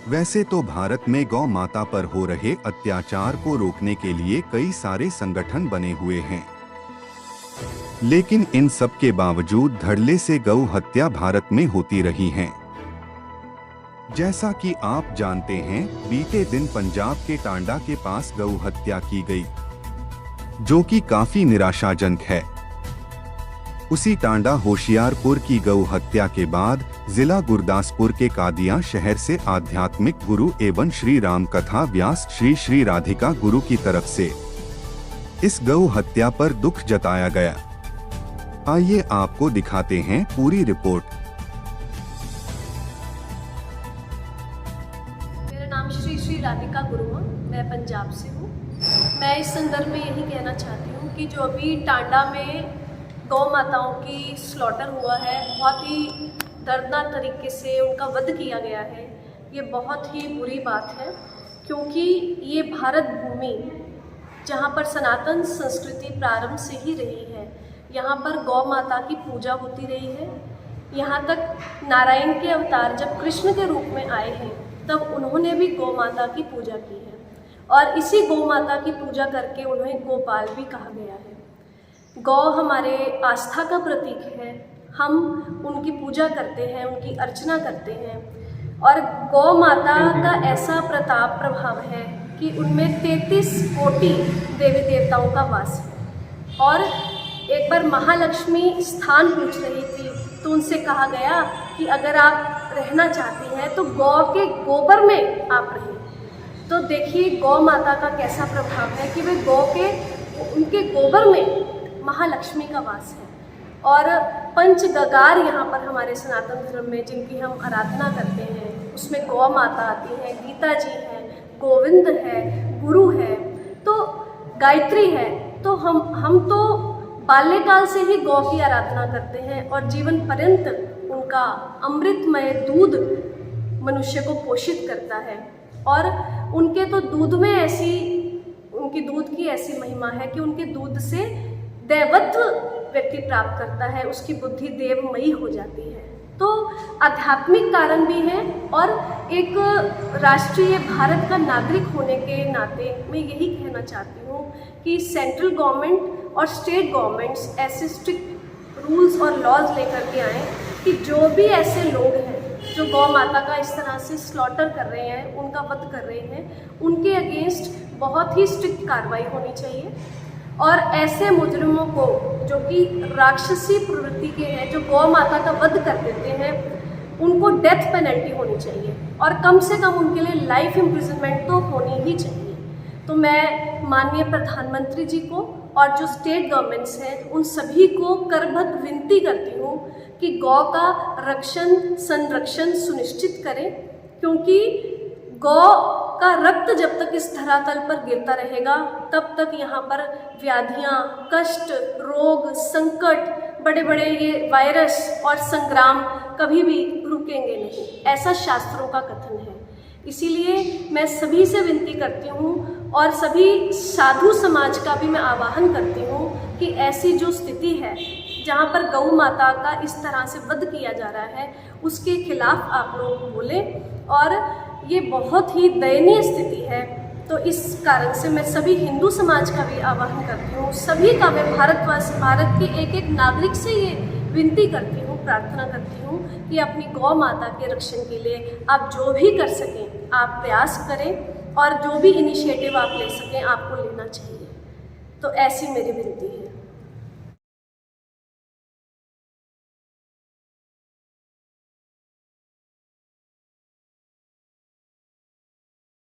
वैसे तो भारत में गौ माता पर हो रहे अत्याचार को रोकने के लिए कई सारे संगठन बने हुए हैं, लेकिन इन सब के बावजूद धड़ल्ले से गौ हत्या भारत में होती रही है। जैसा कि आप जानते हैं, बीते दिन पंजाब के टांडा के पास गौ हत्या की गई, जो कि काफी निराशाजनक है। उसी टांडा होशियारपुर की गौ हत्या के बाद जिला गुरदासपुर के कादियां शहर से आध्यात्मिक गुरु एवं श्री राम कथा व्यास श्री श्री राधिका गुरु की तरफ से इस गौ हत्या पर दुख जताया गया। आइए आपको दिखाते हैं पूरी रिपोर्ट। मेरा नाम श्री श्री राधिका गुरु है, मैं पंजाब से हूँ। मैं इस संदर्भ में यही कहना चाहती हूँ कि जो अभी टांडा में गौ माताओं की स्लॉटर हुआ है, बहुत ही दर्दनाक तरीके से उनका वध किया गया है, ये बहुत ही बुरी बात है। क्योंकि ये भारत भूमि जहाँ पर सनातन संस्कृति प्रारंभ से ही रही है, यहाँ पर गौ माता की पूजा होती रही है। यहाँ तक नारायण के अवतार जब कृष्ण के रूप में आए हैं, तब उन्होंने भी गौ माता की पूजा की है, और इसी गौ माता की पूजा करके उन्हें गोपाल भी कहा गया है। गौ हमारे आस्था का प्रतीक है, हम उनकी पूजा करते हैं, उनकी अर्चना करते हैं। और गौ माता का ऐसा प्रताप प्रभाव है कि उनमें 33 कोटि देवी देवताओं का वास है। और एक बार महालक्ष्मी स्थान पूछ रही थी, तो उनसे कहा गया कि अगर आप रहना चाहती हैं तो गौ के गोबर में आप रहिए। तो देखिए गौ माता का कैसा प्रभाव है कि वे गौ के उनके गोबर में महालक्ष्मी का वास है। और पंच गगार यहाँ पर हमारे सनातन धर्म में जिनकी हम आराधना करते हैं, उसमें गौ माता आती है, गीता जी है, गोविंद है, गुरु है, तो गायत्री है। तो हम तो बाल्यकाल से ही गौ की आराधना करते हैं, और जीवन पर्यंत उनका अमृतमय दूध मनुष्य को पोषित करता है। और उनके तो दूध में उनकी दूध की ऐसी महिमा है कि उनके दूध से दैवत्व व्यक्ति प्राप्त करता है, उसकी बुद्धि देवमयी हो जाती है। तो आध्यात्मिक कारण भी है, और एक राष्ट्रीय भारत का नागरिक होने के नाते मैं यही कहना चाहती हूँ कि सेंट्रल गवर्नमेंट और स्टेट गवर्नमेंट्स ऐसे स्ट्रिक्ट रूल्स और लॉज लेकर के आएँ कि जो भी ऐसे लोग हैं जो गौ माता का इस तरह से स्लॉटर कर रहे हैं, उनका वध कर रहे हैं, उनके अगेंस्ट बहुत ही स्ट्रिक्ट कार्रवाई होनी चाहिए। और ऐसे मुजरिमों को जो कि राक्षसी प्रवृत्ति के हैं, जो गौ माता का वध कर देते हैं, उनको डेथ पेनल्टी होनी चाहिए, और कम से कम उनके लिए लाइफ इम्प्रिजनमेंट तो होनी ही चाहिए। तो मैं माननीय प्रधानमंत्री जी को और जो स्टेट गवर्नमेंट्स हैं, उन सभी को करबद्ध विनती करती हूँ कि गौ का रक्षण संरक्षण सुनिश्चित करें। क्योंकि गौ का रक्त जब तक इस धरातल पर गिरता रहेगा, तब तक यहाँ पर व्याधियाँ, कष्ट, रोग, संकट, बड़े बड़े ये वायरस और संग्राम कभी भी रुकेंगे नहीं, ऐसा शास्त्रों का कथन है। इसीलिए मैं सभी से विनती करती हूँ, और सभी साधु समाज का भी मैं आह्वान करती हूँ कि ऐसी जो स्थिति है जहाँ पर गौ माता का इस तरह से वध किया जा रहा है, उसके खिलाफ आप लोग बोलें। और ये बहुत ही दयनीय स्थिति है। तो इस कारण से मैं सभी हिंदू समाज का भी आह्वान करती हूँ, सभी का मैं भारत के एक एक नागरिक से ये विनती करती हूँ, प्रार्थना करती हूँ कि अपनी गौ माता के रक्षण के लिए आप जो भी कर सकें आप प्रयास करें, और जो भी इनिशिएटिव आप ले सकें आपको लेना चाहिए। तो ऐसी मेरी विनती है।